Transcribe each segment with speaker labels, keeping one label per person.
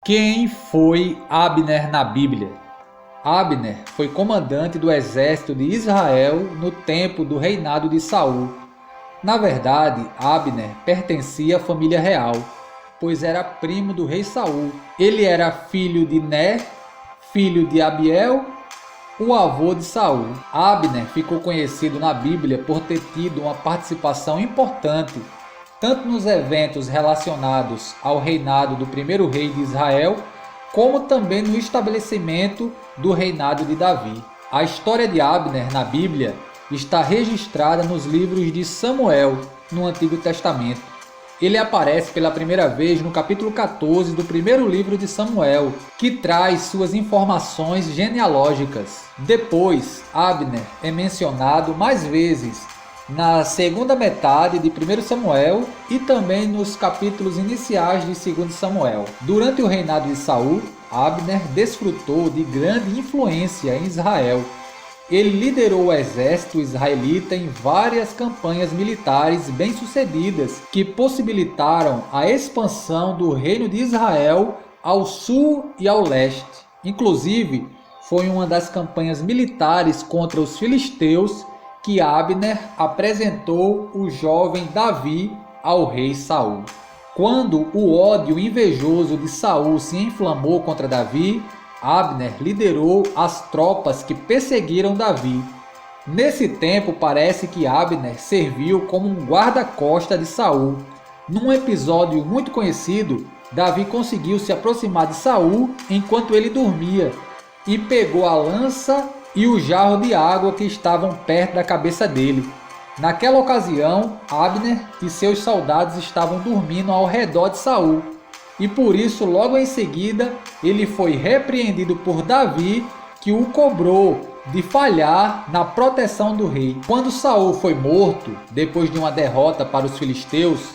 Speaker 1: Quem foi Abner na Bíblia? Abner foi comandante do exército de Israel no tempo do reinado de Saul. Na verdade, Abner pertencia à família real, pois era primo do rei Saul. Ele era filho de Ner, filho de Abiel, o avô de Saul. Abner ficou conhecido na Bíblia por ter tido uma participação importante tanto nos eventos relacionados ao reinado do primeiro rei de Israel, como também no estabelecimento do reinado de Davi. A história de Abner na Bíblia está registrada nos livros de Samuel, no Antigo Testamento. Ele aparece pela primeira vez no capítulo 14 do primeiro livro de Samuel, que traz suas informações genealógicas. Depois, Abner é mencionado mais vezes na segunda metade de 1 Samuel e também nos capítulos iniciais de 2 Samuel. Durante o reinado de Saul, Abner desfrutou de grande influência em Israel. Ele liderou o exército israelita em várias campanhas militares bem-sucedidas que possibilitaram a expansão do reino de Israel ao sul e ao leste. Inclusive, foi uma das campanhas militares contra os filisteus que Abner apresentou o jovem Davi ao rei Saul. Quando o ódio invejoso de Saul se inflamou contra Davi, Abner liderou as tropas que perseguiram Davi. Nesse tempo, parece que Abner serviu como um guarda-costas de Saul. Num episódio muito conhecido, Davi conseguiu se aproximar de Saul enquanto ele dormia e pegou a lança e o jarro de água que estavam perto da cabeça dele. Naquela ocasião, Abner e seus soldados estavam dormindo ao redor de Saul, e por isso logo em seguida ele foi repreendido por Davi, que o cobrou de falhar na proteção do rei. Quando Saul foi morto, depois de uma derrota para os filisteus,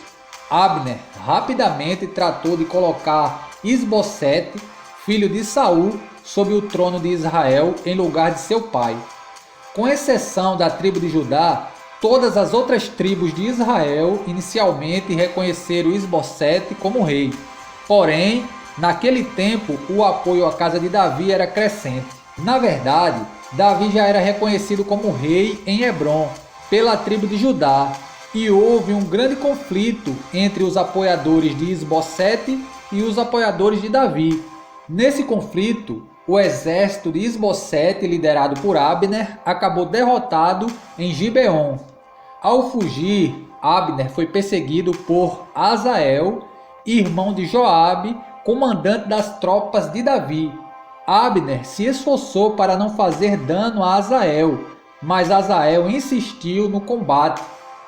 Speaker 1: Abner rapidamente tratou de colocar Isbosete, filho de Saul, sob o trono de Israel em lugar de seu pai. Com exceção da tribo de Judá, todas as outras tribos de Israel inicialmente reconheceram Isbosete como rei. Porém, naquele tempo, o apoio à casa de Davi era crescente. Na verdade, Davi já era reconhecido como rei em Hebrom pela tribo de Judá, e houve um grande conflito entre os apoiadores de Isbosete e os apoiadores de Davi. Nesse conflito, o exército de Isbosete, liderado por Abner, acabou derrotado em Gibeon. Ao fugir, Abner foi perseguido por Asael, irmão de Joabe, comandante das tropas de Davi. Abner se esforçou para não fazer dano a Asael, mas Asael insistiu no combate.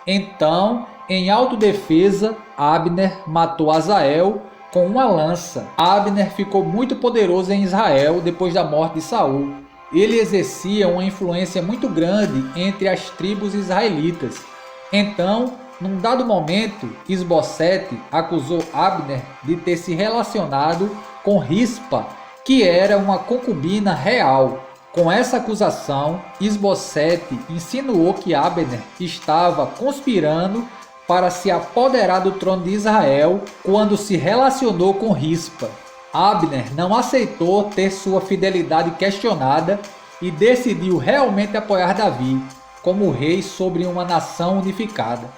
Speaker 1: Então, em autodefesa, Abner matou Asael com uma lança. Abner ficou muito poderoso em Israel depois da morte de Saul. Ele exercia uma influência muito grande entre as tribos israelitas. Então, num dado momento, Isbosete acusou Abner de ter se relacionado com Rispa, que era uma concubina real. Com essa acusação, Isbosete insinuou que Abner estava conspirando para se apoderar do trono de Israel quando se relacionou com Rispa. Abner não aceitou ter sua fidelidade questionada e decidiu realmente apoiar Davi como rei sobre uma nação unificada.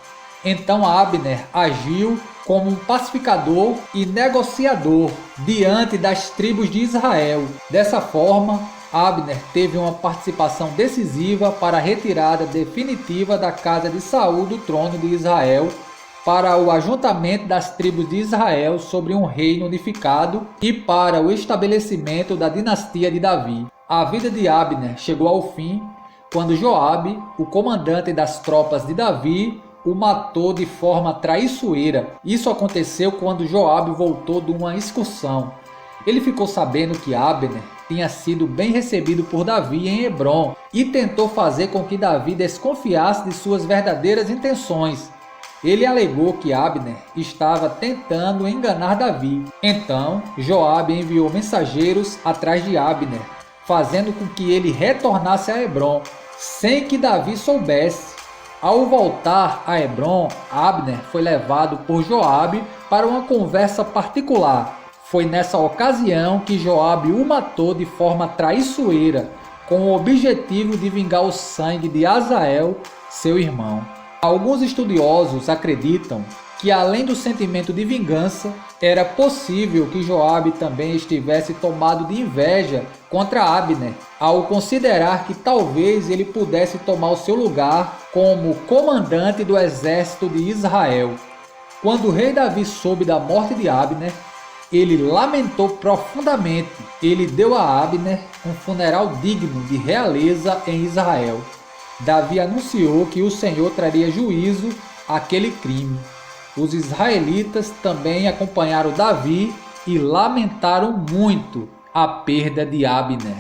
Speaker 1: Então Abner agiu como um pacificador e negociador diante das tribos de Israel. Dessa forma, Abner teve uma participação decisiva para a retirada definitiva da casa de Saul do trono de Israel, para o ajuntamento das tribos de Israel sobre um reino unificado e para o estabelecimento da dinastia de Davi. A vida de Abner chegou ao fim quando Joabe, o comandante das tropas de Davi, o matou de forma traiçoeira. Isso aconteceu quando Joabe voltou de uma excursão. Ele ficou sabendo que Abner tinha sido bem recebido por Davi em Hebrom e tentou fazer com que Davi desconfiasse de suas verdadeiras intenções. Ele alegou que Abner estava tentando enganar Davi. Então, Joabe enviou mensageiros atrás de Abner, fazendo com que ele retornasse a Hebrom, sem que Davi soubesse. Ao voltar a Hebrom, Abner foi levado por Joabe para uma conversa particular. Foi nessa ocasião que Joabe o matou de forma traiçoeira, com o objetivo de vingar o sangue de Azael, seu irmão. Alguns estudiosos acreditam que, além do sentimento de vingança, era possível que Joabe também estivesse tomado de inveja contra Abner, ao considerar que talvez ele pudesse tomar o seu lugar como comandante do exército de Israel. Quando o rei Davi soube da morte de Abner, ele lamentou profundamente. Ele deu a Abner um funeral digno de realeza em Israel. Davi anunciou que o Senhor traria juízo àquele crime. Os israelitas também acompanharam Davi e lamentaram muito a perda de Abner.